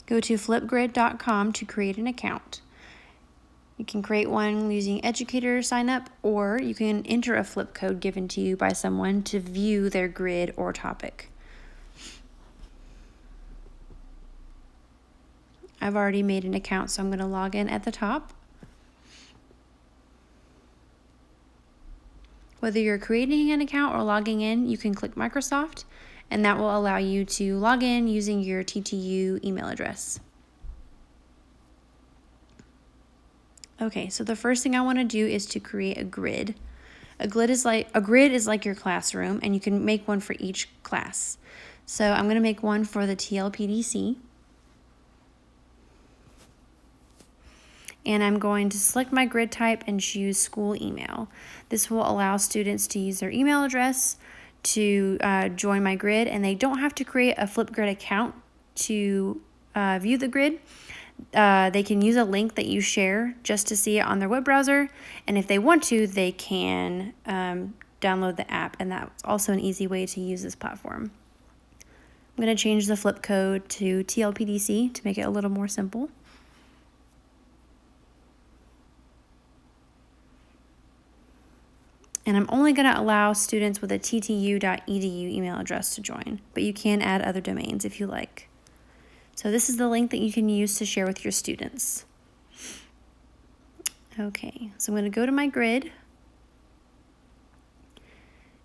Go to flipgrid.com to create an account. You can create one using educator sign up, or you can enter a flip code given to you by someone to view their grid or topic. I've already made an account, so I'm going to log in at the top. Whether you're creating an account or logging in, you can click Microsoft, and that will allow you to log in using your TTU email address. Okay, so the first thing I want to do is to create a grid. A grid is like your classroom, and you can make one for each class. So I'm going to make one for the TLPDC. And I'm going to select my grid type and choose school email. This will allow students to use their email address to join my grid, and they don't have to create a Flipgrid account to view the grid. They can use a link that you share just to see it on their web browser, and if they want to, they can download the app, and that's also an easy way to use this platform. I'm going to change the flip code to TLPDC to make it a little more simple. And I'm only going to allow students with a ttu.edu email address to join, but you can add other domains if you like. So this is the link that you can use to share with your students. Okay, so I'm going to go to my grid.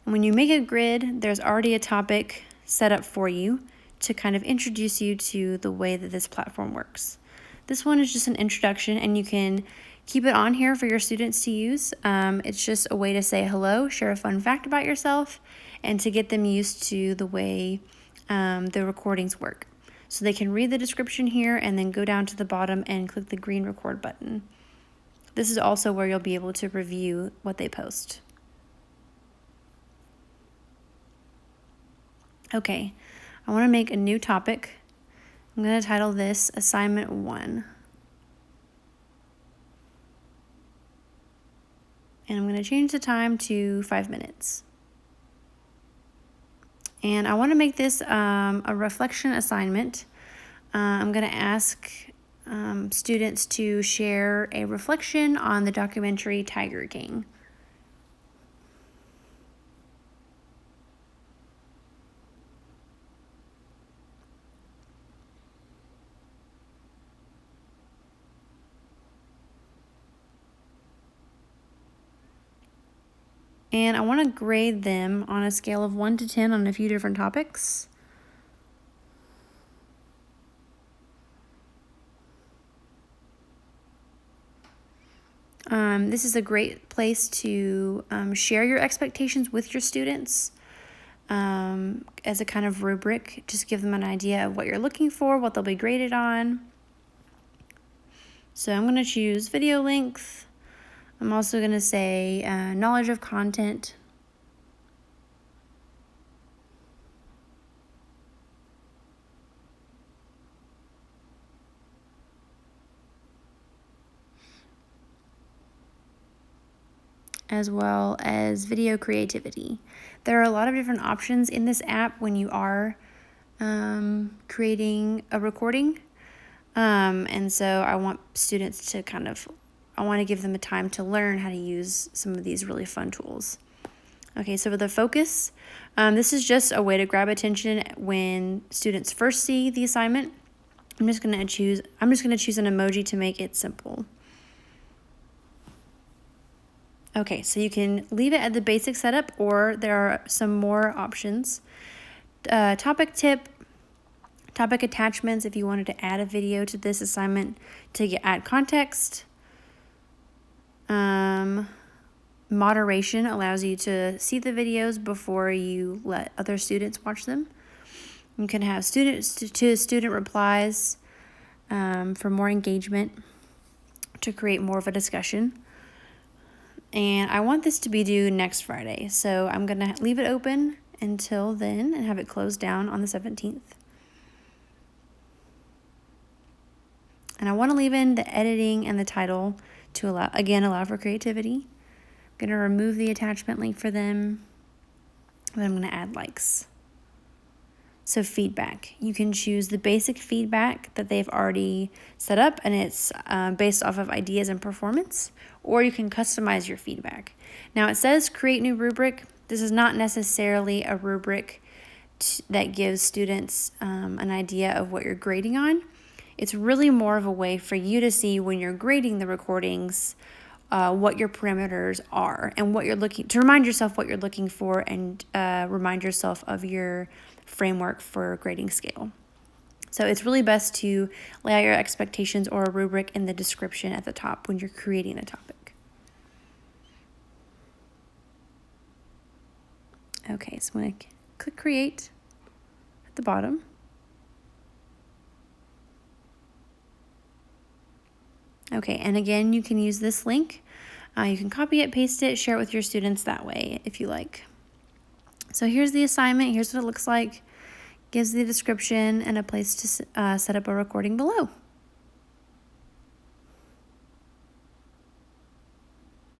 And when you make a grid, there's already a topic set up for you to kind of introduce you to the way that this platform works. This one is just an introduction, and you can keep it on here for your students to use. It's just a way to say hello, share a fun fact about yourself, and to get them used to the way the recordings work. So they can read the description here and then go down to the bottom and click the green record button. This is also where you'll be able to review what they post. Okay, I want to make a new topic. I'm going to title this Assignment 1. And I'm going to change the time to 5 minutes. And I want to make this a reflection assignment. I'm going to ask students to share a reflection on the documentary Tiger King. And I want to grade them on a scale of 1 to 10 on a few different topics. This is a great place to share your expectations with your students as a kind of rubric. Just give them an idea of what you're looking for, what they'll be graded on. So I'm going to choose video length. I'm also going to say knowledge of content. As well as video creativity. There are a lot of different options in this app when you are creating a recording. And so I want students to I want to give them a time to learn how to use some of these really fun tools. Okay, so for the focus, this is just a way to grab attention when students first see the assignment. I'm just going to choose an emoji to make it simple. Okay, so you can leave it at the basic setup, or there are some more options. Topic tip, topic attachments if you wanted to add a video to this assignment to add context. Moderation allows you to see the videos before you let other students watch them. You can have student replies for more engagement, to create more of a discussion. And I want this to be due next Friday, so I'm going to leave it open until then and have it closed down on the 17th. And I want to leave in the editing and the title to allow for creativity. I'm going to remove the attachment link for them, and I'm going to add likes. So feedback, you can choose the basic feedback that they've already set up, and it's based off of ideas and performance, or you can customize your feedback. Now it says create new rubric. This is not necessarily a rubric that gives students an idea of what you're grading on. It's really more of a way for you to see when you're grading the recordings what your parameters are and what you're looking to remind yourself what you're looking for, and remind yourself of your framework for grading scale. So it's really best to lay out your expectations or a rubric in the description at the top when you're creating a topic. Okay, so I'm going to click create at the bottom. Okay, and again, you can use this link. You can copy it, paste it, share it with your students that way if you like. So here's the assignment. Here's what it looks like. Gives the description and a place to set up a recording below.